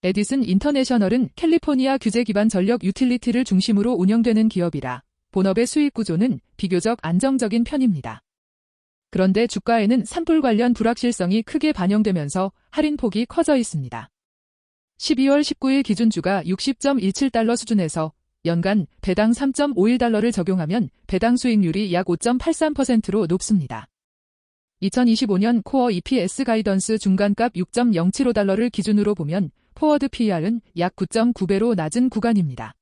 에디슨 인터내셔널은 캘리포니아 규제 기반 전력 유틸리티를 중심으로 운영되는 기업이라 본업의 수익 구조는 비교적 안정적인 편입니다. 그런데 주가에는 산불 관련 불확실성이 크게 반영되면서 할인폭이 커져 있습니다. 12월 19일 기준주가 60.17달러 수준에서 연간 배당 3.51달러를 적용하면 배당 수익률이 약 5.83%로 높습니다. 2025년 코어 EPS 가이던스 중간값 6.075달러를 기준으로 보면 포워드 PER은 약 9.9배로 낮은 구간입니다.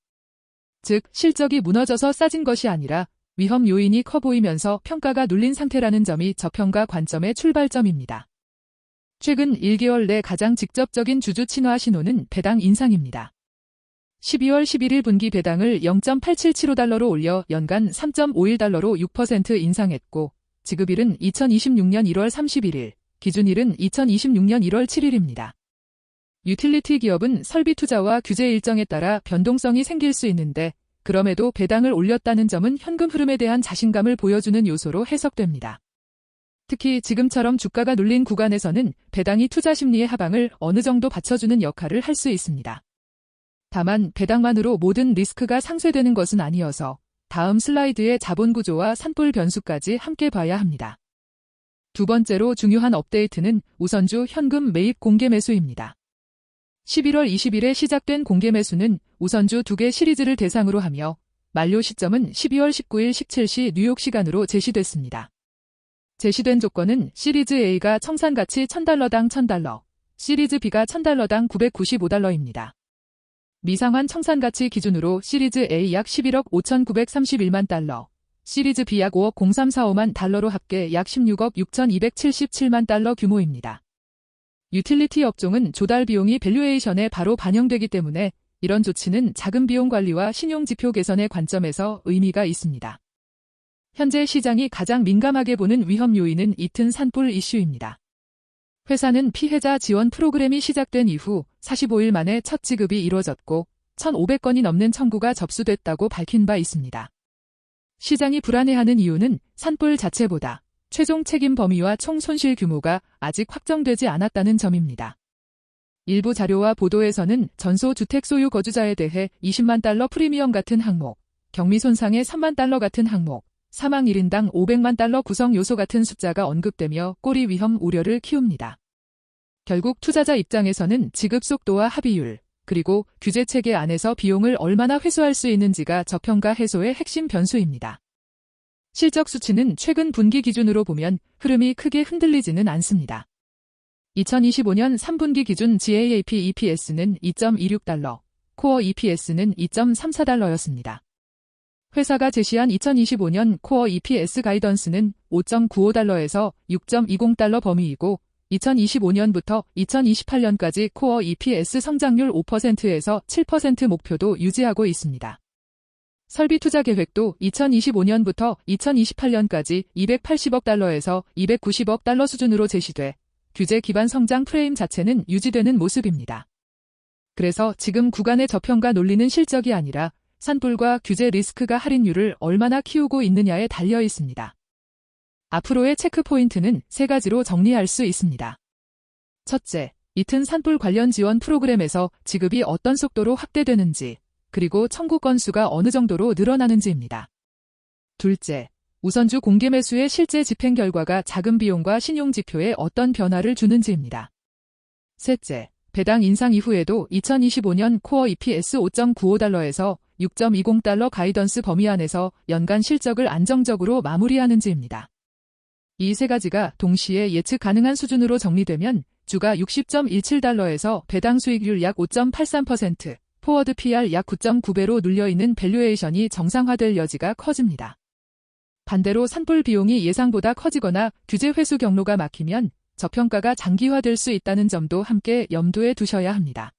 즉, 실적이 무너져서 싸진 것이 아니라 위험 요인이 커 보이면서 평가가 눌린 상태라는 점이 저평가 관점의 출발점입니다. 최근 1개월 내 가장 직접적인 주주 친화 신호는 배당 인상입니다. 12월 11일 분기 배당을 0.8775달러로 올려 연간 3.51달러로 6% 인상했고 지급일은 2026년 1월 31일, 기준일은 2026년 1월 7일입니다. 유틸리티 기업은 설비 투자와 규제 일정에 따라 변동성이 생길 수 있는데 그럼에도 배당을 올렸다는 점은 현금 흐름에 대한 자신감을 보여주는 요소로 해석됩니다. 특히 지금처럼 주가가 눌린 구간에서는 배당이 투자 심리의 하방을 어느 정도 받쳐주는 역할을 할 수 있습니다. 다만 배당만으로 모든 리스크가 상쇄되는 것은 아니어서 다음 슬라이드의 자본 구조와 산불 변수까지 함께 봐야 합니다. 두 번째로 중요한 업데이트는 우선주 현금 매입 공개 매수입니다. 11월 20일에 시작된 공개 매수는 우선주 2개 시리즈를 대상으로 하며 만료 시점은 12월 19일 17시 뉴욕 시간으로 제시됐습니다. 제시된 조건은 시리즈 A가 청산가치 $1,000당 $1,000, 시리즈 B가 $1,000당 $995입니다. 미상환 청산가치 기준으로 시리즈 A 약 11억 5,931만 달러, 시리즈 B 약 5억 0345만 달러로 합계 약 16억 6,277만 달러 규모입니다. 유틸리티 업종은 조달 비용이 밸류에이션에 바로 반영되기 때문에 이런 조치는 자금 비용 관리와 신용지표 개선의 관점에서 의미가 있습니다. 현재 시장이 가장 민감하게 보는 위험 요인은 짙은 산불 이슈입니다. 회사는 피해자 지원 프로그램이 시작된 이후 45일 만에 첫 지급이 이루어졌고 1,500건이 넘는 청구가 접수됐다고 밝힌 바 있습니다. 시장이 불안해하는 이유는 산불 자체보다 최종 책임 범위와 총 손실 규모가 아직 확정되지 않았다는 점입니다. 일부 자료와 보도에서는 전소 주택 소유 거주자에 대해 20만 달러 프리미엄 같은 항목, 경미 손상의 3만 달러 같은 항목, 사망 1인당 500만 달러 구성 요소 같은 숫자가 언급되며 꼬리 위험 우려를 키웁니다. 결국 투자자 입장에서는 지급 속도와 합의율, 그리고 규제 체계 안에서 비용을 얼마나 회수할 수 있는지가 저평가 해소의 핵심 변수입니다. 실적 수치는 최근 분기 기준으로 보면 흐름이 크게 흔들리지는 않습니다. 2025년 3분기 기준 GAAP EPS는 2.26달러, 코어 EPS는 2.34달러였습니다. 회사가 제시한 2025년 코어 EPS 가이던스는 5.95달러에서 6.20달러 범위이고 2025년부터 2028년까지 코어 EPS 성장률 5%에서 7% 목표도 유지하고 있습니다. 설비 투자 계획도 2025년부터 2028년까지 280억 달러에서 290억 달러 수준으로 제시돼 규제 기반 성장 프레임 자체는 유지되는 모습입니다. 그래서 지금 구간의 저평가 논리는 실적이 아니라 산불과 규제 리스크가 할인율을 얼마나 키우고 있느냐에 달려 있습니다. 앞으로의 체크포인트는 세 가지로 정리할 수 있습니다. 첫째, 짙은 산불 관련 지원 프로그램에서 지급이 어떤 속도로 확대되는지, 그리고 청구 건수가 어느 정도로 늘어나는지입니다. 둘째, 우선주 공개 매수의 실제 집행 결과가 자금 비용과 신용 지표에 어떤 변화를 주는지입니다. 셋째, 배당 인상 이후에도 2025년 코어 EPS 5.95달러에서 6.20달러 가이던스 범위 안에서 연간 실적을 안정적으로 마무리하는지입니다. 이 세 가지가 동시에 예측 가능한 수준으로 정리되면 주가 60.17달러에서 배당 수익률 약 5.83%, 포워드 PR 약 9.9배로 눌려있는 밸류에이션이 정상화될 여지가 커집니다. 반대로 산불 비용이 예상보다 커지거나 규제 회수 경로가 막히면 저평가가 장기화될 수 있다는 점도 함께 염두에 두셔야 합니다.